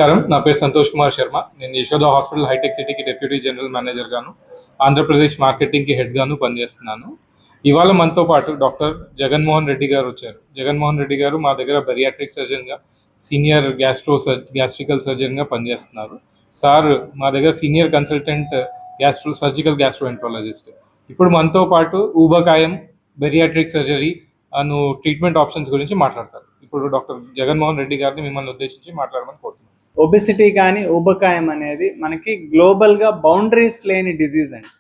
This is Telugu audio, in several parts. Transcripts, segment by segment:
నమస్కారం. నా పేరు సంతోష్ కుమార్ శర్మ. నేను యశోద హాస్పిటల్ హైటెక్ సిటీకి డిప్యూటీ జనరల్ మేనేజర్ గాను, ఆంధ్రప్రదేశ్ మార్కెటింగ్కి హెడ్ గాను పనిచేస్తున్నాను. ఇవాళ మనతో పాటు డాక్టర్ జగన్మోహన్ రెడ్డి గారు వచ్చారు. జగన్మోహన్ రెడ్డి గారు మా దగ్గర బెరియాట్రిక్ సర్జన్గా, సీనియర్ గ్యాస్ట్రికల్ సర్జన్గా పనిచేస్తున్నారు. సార్ మా దగ్గర సీనియర్ కన్సల్టెంట్ సర్జికల్ గ్యాస్ట్రోఎంట్రాలజిస్ట్. ఇప్పుడు మనతో పాటు ఊబకాయం, బెరియాట్రిక్ సర్జరీ అను ట్రీట్మెంట్ ఆప్షన్స్ గురించి మాట్లాడతారు. ఇప్పుడు డాక్టర్ జగన్మోహన్ రెడ్డి గారిని మిమ్మల్ని ఉద్దేశించి మాట్లాడమని కోరుతున్నాను. ఒబెసిటీ కానీ ఊబకాయం అనేది మనకి గ్లోబల్గా బౌండరీస్ లేని డిజీజ్ అండి.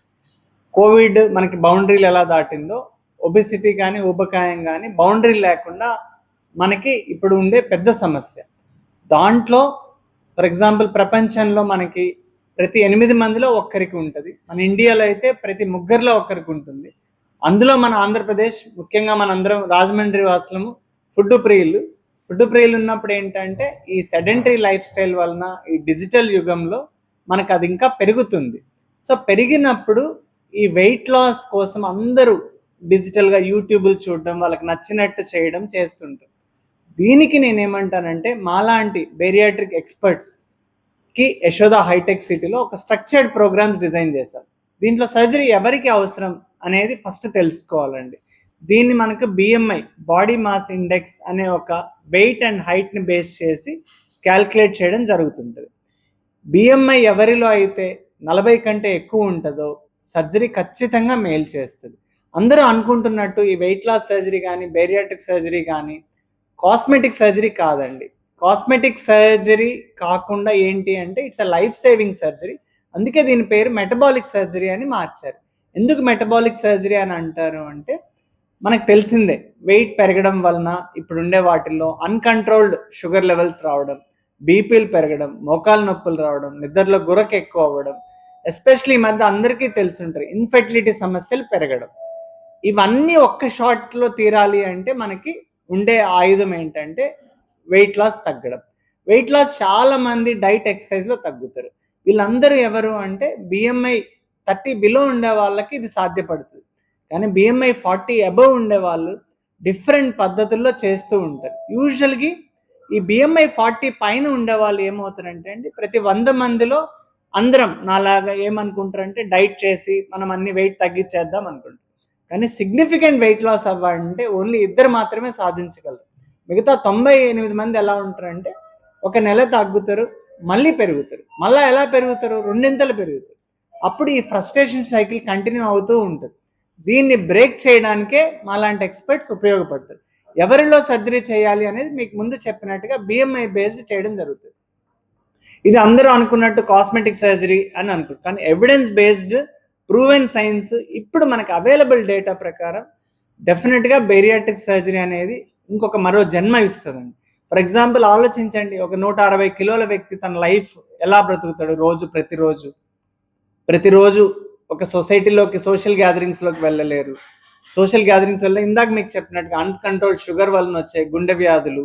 కోవిడ్ మనకి బౌండరీలు ఎలా దాటిందో ఒబెసిటీ కానీ ఊబకాయం కానీ బౌండరీ లేకుండా మనకి ఇప్పుడు ఉండే పెద్ద సమస్య. దాంట్లో ఫర్ ఎగ్జాంపుల్ ప్రపంచంలో మనకి ప్రతి 8 మందిలో ఒక్కరికి ఉంటుంది. మన ఇండియాలో అయితే ప్రతి 3 ఒక్కరికి ఉంటుంది. అందులో మన ఆంధ్రప్రదేశ్, ముఖ్యంగా మనందరం రాజమండ్రి వాసులము ఫుడ్ ప్రియులు ఉన్నప్పుడు ఏంటంటే ఈ సెడెంటరీ లైఫ్ స్టైల్ వలన ఈ డిజిటల్ యుగంలో మనకు అది ఇంకా పెరుగుతుంది. సో పెరిగినప్పుడు ఈ వెయిట్ లాస్ కోసం అందరూ డిజిటల్గా యూట్యూబ్లు చూడడం, వాళ్ళకి నచ్చినట్టు చేయడం చేస్తుంటారు. దీనికి నేనేమంటానంటే మాలాంటి బేరియాట్రిక్ ఎక్స్పర్ట్స్కి యశోద హైటెక్ సిటీలో ఒక స్ట్రక్చర్డ్ ప్రోగ్రామ్స్ డిజైన్ చేశారు. దీంట్లో సర్జరీ ఎవరికి అవసరం అనేది ఫస్ట్ తెలుసుకోవాలండి. దీన్ని మనకు బిఎంఐ, బాడీ మాస్ ఇండెక్స్ అనే ఒక వెయిట్ అండ్ హైట్ని బేస్ చేసి క్యాల్కులేట్ చేయడం జరుగుతుంటుంది. బిఎంఐ ఎవరిలో అయితే 40 కంటే ఎక్కువ ఉంటుందో సర్జరీ ఖచ్చితంగా మేలు చేస్తుంది. అందరూ అనుకుంటున్నట్టు ఈ వెయిట్ లాస్ సర్జరీ కానీ బేరియాట్రిక్ సర్జరీ కానీ కాస్మెటిక్ సర్జరీ కాదండి. కాస్మెటిక్ సర్జరీ కాకుండా ఏంటి అంటే it's a life saving surgery. అందుకే దీని పేరు మెటబాలిక్ సర్జరీ అని మార్చారు. ఎందుకు మెటబాలిక్ సర్జరీ అని అంటారు అంటే మనకు తెలిసిందే వెయిట్ పెరగడం వలన ఇప్పుడుండే వాటిల్లో అన్కంట్రోల్డ్ షుగర్ లెవెల్స్ రావడం, బీపీలు పెరగడం, మోకాలు నొప్పులు రావడం, నిద్రలో గురక ఎక్కువ అవ్వడం, ఎస్పెషలీ ఈ మధ్య అందరికీ తెలుసుంటారు ఇన్ఫెర్టిలిటీ సమస్యలు పెరగడం. ఇవన్నీ ఒక్క షాట్లో తీరాలి అంటే మనకి ఉండే ఆయుధం ఏంటంటే వెయిట్ లాస్ తగ్గడం. వెయిట్ లాస్ చాలా మంది డైట్ ఎక్సర్సైజ్లో తగ్గుతారు. వీళ్ళందరూ ఎవరు అంటే బిఎంఐ 30 బిలో ఉండే వాళ్ళకి ఇది సాధ్యపడుతుంది. కానీ బిఎంఐ 40 అబవ్ ఉండే వాళ్ళు డిఫరెంట్ పద్ధతుల్లో చేస్తూ ఉంటారు. యూజువల్గా ఈ బిఎంఐ 40 పైన ఉండే వాళ్ళు ఏమవుతారంటే అండి, ప్రతి 100 మందిలో అందరం నాలాగా ఏమనుకుంటారంటే డైట్ చేసి మనం అన్ని వెయిట్ తగ్గించేద్దాం అనుకుంటాం. కానీ సిగ్నిఫికెంట్ వెయిట్ లాస్ అవ్వాలంటే ఓన్లీ 2 మాత్రమే సాధించగలరు. మిగతా 98 మంది ఎలా ఉంటారంటే ఒక నెల తగ్గుతారు, మళ్ళీ పెరుగుతారు. మళ్ళీ ఎలా పెరుగుతారు? 2 పెరుగుతారు. అప్పుడు ఈ ఫ్రస్ట్రేషన్ సైకిల్ కంటిన్యూ అవుతూ ఉంటుంది. దీన్ని బ్రేక్ చేయడానికే మాలాంటి ఎక్స్పర్ట్స్ ఉపయోగపడతారు. ఎవరిలో సర్జరీ చేయాలి అనేది మీకు ముందు చెప్పినట్టుగా బిఎంఐ బేస్డ్ చేయడం జరుగుతుంది. ఇది అందరూ అనుకున్నట్టు కాస్మెటిక్ సర్జరీ అని అనుకుంటారు. కానీ ఎవిడెన్స్ బేస్డ్ ప్రూవెన్ సైన్స్ ఇప్పుడు మనకు అవైలబుల్ డేటా ప్రకారం డెఫినెట్గా బేరియాట్రిక్ సర్జరీ అనేది ఇంకొక మరో జన్మ ఇస్తుందండి. ఫర్ ఎగ్జాంపుల్ ఆలోచించండి, ఒక 160 కిలోల వ్యక్తి తన లైఫ్ ఎలా బ్రతుకుతాడు? ప్రతిరోజు ఒక సొసైటీలోకి సోషల్ గ్యాదరింగ్స్లోకి వెళ్ళలేరు. సోషల్ గ్యాదరింగ్స్ వల్ల ఇందాక మీకు చెప్పినట్టుగా అన్కంట్రోల్డ్ షుగర్ వలన వచ్చే గుండె వ్యాధులు,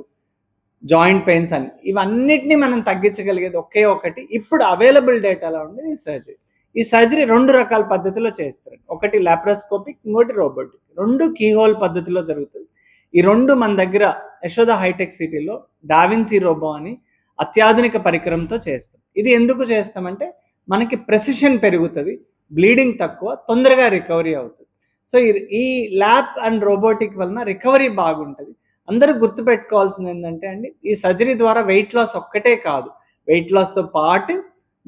జాయింట్ పెయిన్స్ అని ఇవన్నిటిని మనం తగ్గించగలిగేది ఒకే ఒకటి ఇప్పుడు అవైలబుల్ డేటాలో ఉండేది ఈ సర్జరీ. ఈ సర్జరీ 2 రకాల పద్ధతిలో చేస్తారు. ఒకటి లాప్రోస్కోపిక్, ఇంకోటి రోబోటిక్. 2 కీహోల్ పద్ధతిలో జరుగుతుంది. ఈ 2 మన దగ్గర యశోద హైటెక్ సిటీలో డావిన్సీ రోబో అని అత్యాధునిక పరికరంతో చేస్తాం. ఇది ఎందుకు చేస్తామంటే మనకి ప్రెసిషన్ పెరుగుతుంది, బ్లీడింగ్ తక్కువ, తొందరగా రికవరీ అవుతుంది. సో ఈ ల్యాబ్ అండ్ రోబోటిక్ వలన రికవరీ బాగుంటుంది. అందరూ గుర్తుపెట్టుకోవాల్సింది ఏంటంటే అండి, ఈ సర్జరీ ద్వారా వెయిట్ లాస్ ఒక్కటే కాదు, వెయిట్ లాస్తో పాటు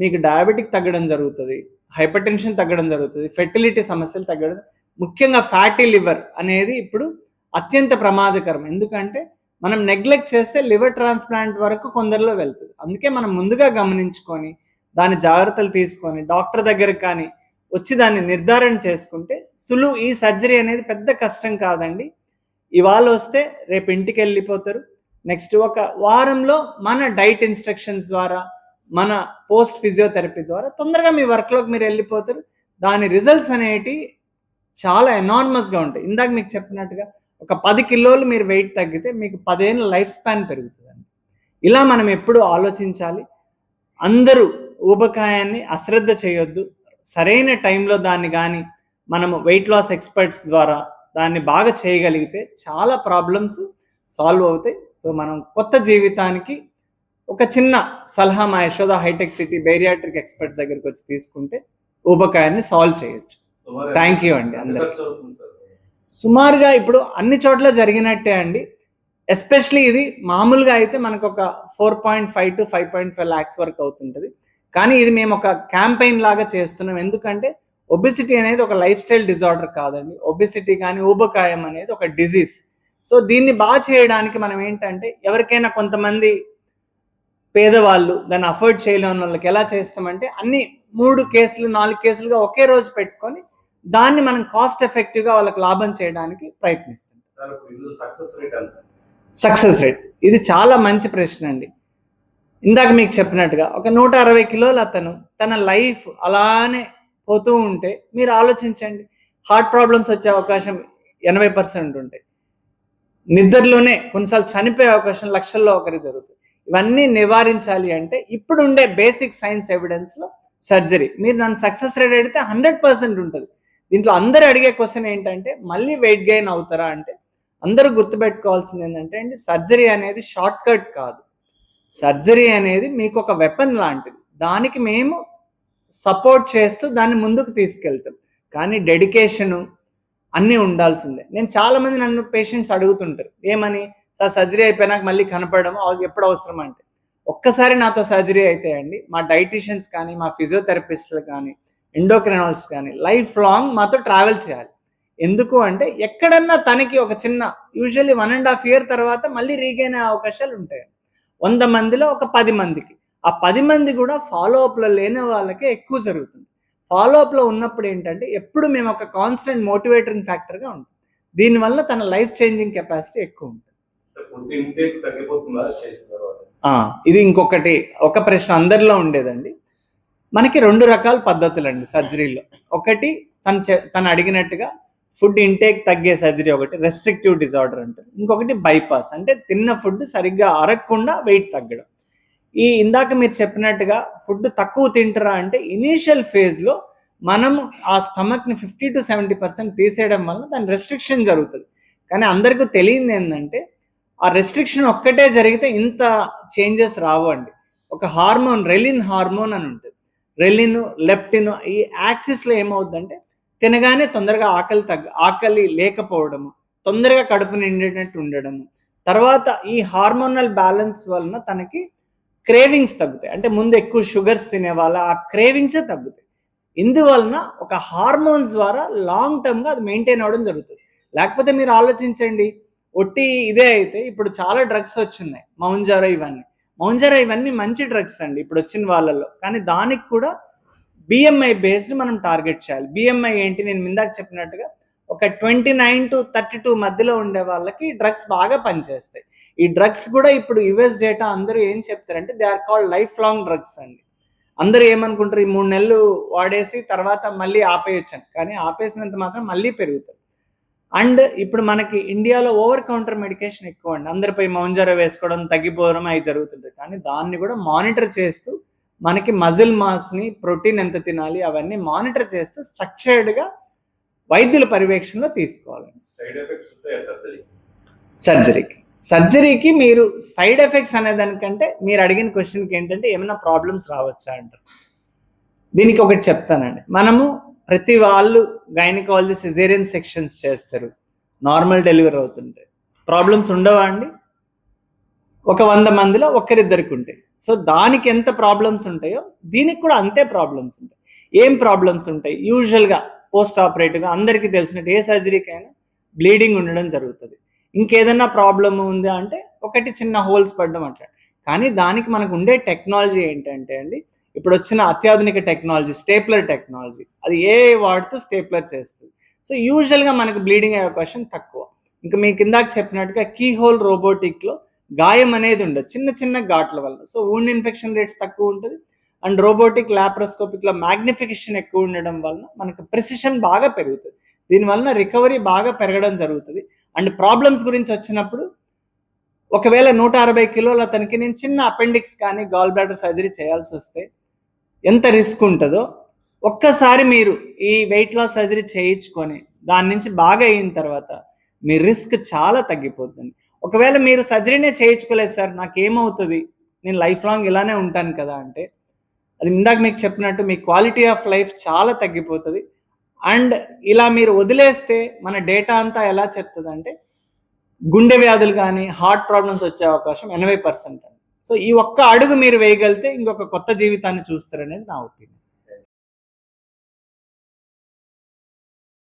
మీకు డయాబెటిక్ తగ్గడం జరుగుతుంది, హైపర్ టెన్షన్ తగ్గడం జరుగుతుంది, ఫెర్టిలిటీ సమస్యలు తగ్గడం, ముఖ్యంగా ఫ్యాటీ లివర్ అనేది ఇప్పుడు అత్యంత ప్రమాదకరం. ఎందుకంటే మనం నెగ్లెక్ట్ చేస్తే లివర్ ట్రాన్స్ప్లాంట్ వరకు కొందరిలో వెళ్తుంది. అందుకే మనం ముందుగా గమనించుకొని దాని జాగ్రత్తలు తీసుకొని డాక్టర్ దగ్గరకు కానీ వచ్చి దాన్ని నిర్ధారణ చేసుకుంటే సులువు. ఈ సర్జరీ అనేది పెద్ద కష్టం కాదండి. ఇవాళ వస్తే రేపు ఇంటికి వెళ్ళిపోతారు. నెక్స్ట్ ఒక వారంలో మన డైట్ ఇన్స్ట్రక్షన్స్ ద్వారా, మన పోస్ట్ ఫిజియోథెరపీ ద్వారా తొందరగా మీ వర్క్లోకి మీరు వెళ్ళిపోతారు. దాని రిజల్ట్స్ అనేవి చాలా ఎనార్మస్గా ఉంటాయి. ఇందాక మీకు చెప్పినట్టుగా ఒక 10 కిలోలు మీరు వెయిట్ తగ్గితే మీకు 10 ఏళ్ళ లైఫ్ స్పాన్ పెరుగుతుందండి. ఇలా మనం ఎప్పుడు ఆలోచించాలి. అందరూ ఊబకాయాన్ని అశ్రద్ధ చేయొద్దు. సరైన టైంలో దాన్ని కానీ మనము వెయిట్ లాస్ ఎక్స్పర్ట్స్ ద్వారా దాన్ని బాగా చేయగలిగితే చాలా ప్రాబ్లమ్స్ సాల్వ్ అవుతాయి. సో మనం కొత్త జీవితానికి ఒక చిన్న సలహా మా యశోద హైటెక్ సిటీ బేరియాట్రిక్ ఎక్స్పర్ట్స్ దగ్గరికి వచ్చి తీసుకుంటే ఊబకాయాన్ని సాల్వ్ చేయొచ్చు. థ్యాంక్ యూ అండి అందరికి. సుమారుగా ఇప్పుడు అన్ని చోట్ల జరిగినట్టే అండి. ఎస్పెషలీ ఇది మామూలుగా అయితే మనకు ఒక 4.5 to 5.5 lakhs వరకు అవుతుంటుంది. కానీ ఇది మేము ఒక క్యాంపెయిన్ లాగా చేస్తున్నాం. ఎందుకంటే ఒబిసిటీ అనేది ఒక లైఫ్ స్టైల్ డిజార్డర్ కాదండి. ఒబిసిటీ కానీ ఊబకాయం అనేది ఒక డిజీజ్. సో దీన్ని బాగా చేయడానికి మనం ఏంటంటే ఎవరికైనా కొంతమంది పేదవాళ్ళు దాన్ని అఫోర్డ్ చేయలేని వాళ్ళకి ఎలా చేస్తామంటే అన్ని 3 కేసులు 4 కేసులుగా ఒకే రోజు పెట్టుకొని దాన్ని మనం కాస్ట్ ఎఫెక్టివ్గా వాళ్ళకి లాభం చేయడానికి ప్రయత్నిస్తాం. సక్సెస్ రేట్ ఇది చాలా మంచి ప్రశ్న అండి. ఇందాక మీకు చెప్పినట్టుగా ఒక 160 కిలోలు అతను తన లైఫ్ అలానే పోతూ ఉంటే మీరు ఆలోచించండి, హార్ట్ ప్రాబ్లమ్స్ వచ్చే అవకాశం 80% ఉంటాయి. నిద్రలోనే కొన్నిసార్లు చనిపోయే అవకాశం లక్షల్లో ఒకరి జరుగుతుంది. ఇవన్నీ నివారించాలి అంటే ఇప్పుడు ఉండే బేసిక్ సైన్స్ ఎవిడెన్స్లో సర్జరీ. మీరు నన్ను సక్సెస్ రేట్ అడిగితే 100% ఉంటుంది. దీంట్లో అందరూ అడిగే క్వశ్చన్ ఏంటంటే మళ్ళీ వెయిట్ గెయిన్ అవుతారా అంటే అందరూ గుర్తుపెట్టుకోవాల్సింది ఏంటంటే అండి, సర్జరీ అనేది షార్ట్ కట్ కాదు. సర్జరీ అనేది మీకు ఒక వెపన్ లాంటిది. దానికి మేము సపోర్ట్ చేస్తూ దాన్ని ముందుకు తీసుకెళ్తాం. కానీ డెడికేషను అన్నీ ఉండాల్సిందే. నేను చాలామంది నన్ను పేషెంట్స్ అడుగుతుంటారు ఏమని, సార్ సర్జరీ అయిపోయినాక మళ్ళీ కనపడడం ఎప్పుడు అవసరం అంటే, ఒక్కసారి నాతో సర్జరీ అయితే అండి మా డైటీషియన్స్ కానీ మా ఫిజియోథెరపిస్టులు కానీ ఎండోక్రినాలజిస్ట్ కానీ లైఫ్ లాంగ్ మాతో ట్రావెల్ చేయాలి. ఎందుకు అంటే ఎక్కడన్నా తనకి ఒక చిన్న యూజువల్లీ 1.5 year తర్వాత మళ్ళీ రీగైన్ అయ్యే అవకాశాలు ఉంటాయి. 100 మందిలో ఒక 10 మందికి. ఆ 10 మంది కూడా ఫాలోఅప్లో లేని వాళ్ళకే ఎక్కువ జరుగుతుంది. ఫాలోఅప్లో ఉన్నప్పుడు ఏంటంటే ఎప్పుడు మేము ఒక కాన్స్టెంట్ మోటివేటింగ్ ఫ్యాక్టర్గా ఉంటాం. దీనివల్ల తన లైఫ్ చేంజింగ్ కెపాసిటీ ఎక్కువ ఉంటుంది. ఇది ఇంకొకటి ఒక ప్రశ్న అందరిలో ఉండేదండి. మనకి 2 రకాల పద్ధతులు అండి సర్జరీలో. ఒకటి తను అడిగినట్టుగా ఫుడ్ ఇంటేక్ తగ్గే సర్జరీ, ఒకటి రెస్ట్రిక్టివ్ డిజార్డర్ అంటారు. ఇంకొకటి బైపాస్ అంటే తిన్న ఫుడ్ సరిగ్గా అరగకుండా వెయిట్ తగ్గడం. ఇందాక మీరు చెప్పినట్టుగా ఫుడ్ తక్కువ తింటారా అంటే ఇనీషియల్ ఫేజ్లో మనం ఆ స్టమక్ని 50 to 70% తీసేయడం వల్ల దాని రెస్ట్రిక్షన్ జరుగుతుంది. కానీ అందరికీ తెలియదు ఏంటంటే ఆ రెస్ట్రిక్షన్ ఒక్కటే జరిగితే ఇంత చేంజెస్ రావు అండి. ఒక హార్మోన్ రెలిన్ హార్మోన్ అని ఉంటుంది. రెలిన్ లెప్టిన్ ఈ యాక్సిస్లో ఏమవుతుందంటే తినగానే తొందరగా ఆకలి లేకపోవడము, తొందరగా కడుపు నిండినట్టు ఉండడము, తర్వాత ఈ హార్మోనల్ బ్యాలెన్స్ వలన తనకి క్రేవింగ్స్ తగ్గుతాయి. అంటే ముందు ఎక్కువ షుగర్స్ తినేవాళ్ళ ఆ క్రేవింగ్సే తగ్గుతాయి. ఇందువలన ఒక హార్మోన్స్ ద్వారా లాంగ్ టర్మ్గా అది మెయింటైన్ అవ్వడం జరుగుతుంది. లేకపోతే మీరు ఆలోచించండి, ఒట్టి ఇదే అయితే ఇప్పుడు చాలా డ్రగ్స్ వచ్చినాయి, మౌంజారో ఇవన్నీ మంచి డ్రగ్స్ అండి ఇప్పుడు వచ్చిన వాళ్ళల్లో. కానీ దానికి కూడా బిఎంఐ బేస్డ్ మనం టార్గెట్ చేయాలి. బిఎంఐ ఏంటి, నేను ఇందాక చెప్పినట్టుగా ఒక 29 to 32 మధ్యలో ఉండే వాళ్ళకి డ్రగ్స్ బాగా పనిచేస్తాయి. ఈ డ్రగ్స్ కూడా ఇప్పుడు యుఎస్ డేటా అందరూ ఏం చెప్తారంటే they are called life long drugs అండి. అందరూ ఏమనుకుంటారు, ఈ 3 నెలలు వాడేసి తర్వాత మళ్ళీ ఆపేయొచ్చు, కానీ ఆపేసినంత మాత్రం మళ్ళీ పెరుగుతుంది. అండ్ ఇప్పుడు మనకి ఇండియాలో ఓవర్ కౌంటర్ మెడికేషన్ ఎక్కువ అండి. అందరిపై మౌంజారో వేసుకోవడం తగ్గిపోవడం అవి జరుగుతుంది. కానీ దాన్ని కూడా మానిటర్ చేస్తూ మనకి మజిల్ మాస్ని ప్రోటీన్ ఎంత తినాలి అవన్నీ మానిటర్ చేస్తూ స్ట్రక్చర్డ్గా వైద్యుల పర్యవేక్షణలో తీసుకోవాలండి. సర్జరీకి మీరు సైడ్ ఎఫెక్ట్స్ అనేదానికంటే మీరు అడిగిన క్వశ్చన్కి ఏంటంటే ఏమైనా ప్రాబ్లమ్స్ రావచ్చా అంటారు. దీనికి ఒకటి చెప్తానండి. మనము ప్రతి వాళ్ళు గైనకాలజీ సిజేరియన్ సెక్షన్స్ చేస్తారు, నార్మల్ డెలివరీ అవుతుంటే ప్రాబ్లమ్స్ ఉండవా అండి? ఒక 100 మందిలో ఒక్కరిద్దరికి ఉంటాయి. సో దానికి ఎంత ప్రాబ్లమ్స్ ఉంటాయో దీనికి కూడా అంతే ప్రాబ్లమ్స్ ఉంటాయి. ఏం ప్రాబ్లమ్స్ ఉంటాయి? యూజువల్గా పోస్ట్ ఆపరేటివ్గా అందరికీ తెలిసినట్టు ఏ సర్జరీకైనా బ్లీడింగ్ ఉండడం జరుగుతుంది. ఇంకేదన్నా ప్రాబ్లమ్ ఉందా అంటే ఒకటి చిన్న హోల్స్ పడడం అట్లా. కానీ దానికి మనకు ఉండే టెక్నాలజీ ఏంటంటే అండి, ఇప్పుడు వచ్చిన అత్యాధునిక టెక్నాలజీ స్టేప్లర్ టెక్నాలజీ, అది ఏ వాడుతూ స్టేప్లర్ చేస్తుంది. సో యూజువల్గా మనకు బ్లీడింగ్ అయ్యే అవకాశం తక్కువ. ఇంకా మీకు ఇందాక చెప్పినట్టుగా కీ హోల్ రోబోటిక్లో గాయం అనేది ఉండదు, చిన్న చిన్న ఘాట్ల వల్ల. సో వూండ్ ఇన్ఫెక్షన్ రేట్స్ తక్కువ ఉంటుంది. అండ్ రోబోటిక్ లాప్రోస్కోపిక్లో మ్యాగ్నిఫికేషన్ ఎక్కువ ఉండడం వలన మనకు ప్రెసిషన్ బాగా పెరుగుతుంది. దీనివల్ల రికవరీ బాగా పెరగడం జరుగుతుంది. అండ్ ప్రాబ్లమ్స్ గురించి వచ్చినప్పుడు ఒకవేళ 160 కిలోల అతనికి నేను చిన్న అపెండిక్స్ కానీ గాల్ బ్లాడర్ సర్జరీ చేయాల్సి వస్తే ఎంత రిస్క్ ఉంటుందో ఒక్కసారి మీరు ఈ వెయిట్ లాస్ సర్జరీ చేయించుకొని దాని నుంచి బాగా అయిన తర్వాత మీ రిస్క్ చాలా తగ్గిపోతుంది. ఒకవేళ మీరు సర్జరీనే చేయించుకోలేదు సార్ నాకేమవుతుంది నేను లైఫ్ లాంగ్ ఇలానే ఉంటాను కదా అంటే, అది ఇందాక మీకు చెప్పినట్టు మీ క్వాలిటీ ఆఫ్ లైఫ్ చాలా తగ్గిపోతుంది. అండ్ ఇలా మీరు వదిలేస్తే మన డేటా అంతా ఎలా చెప్తుందంటే గుండె వ్యాధులు కానీ హార్ట్ ప్రాబ్లమ్స్ వచ్చే అవకాశం 80% అండి. సో ఈ ఒక్క అడుగు మీరు వేయగలిగితే ఇంకొక కొత్త జీవితాన్ని చూస్తారనేది నా ఒపీనియన్.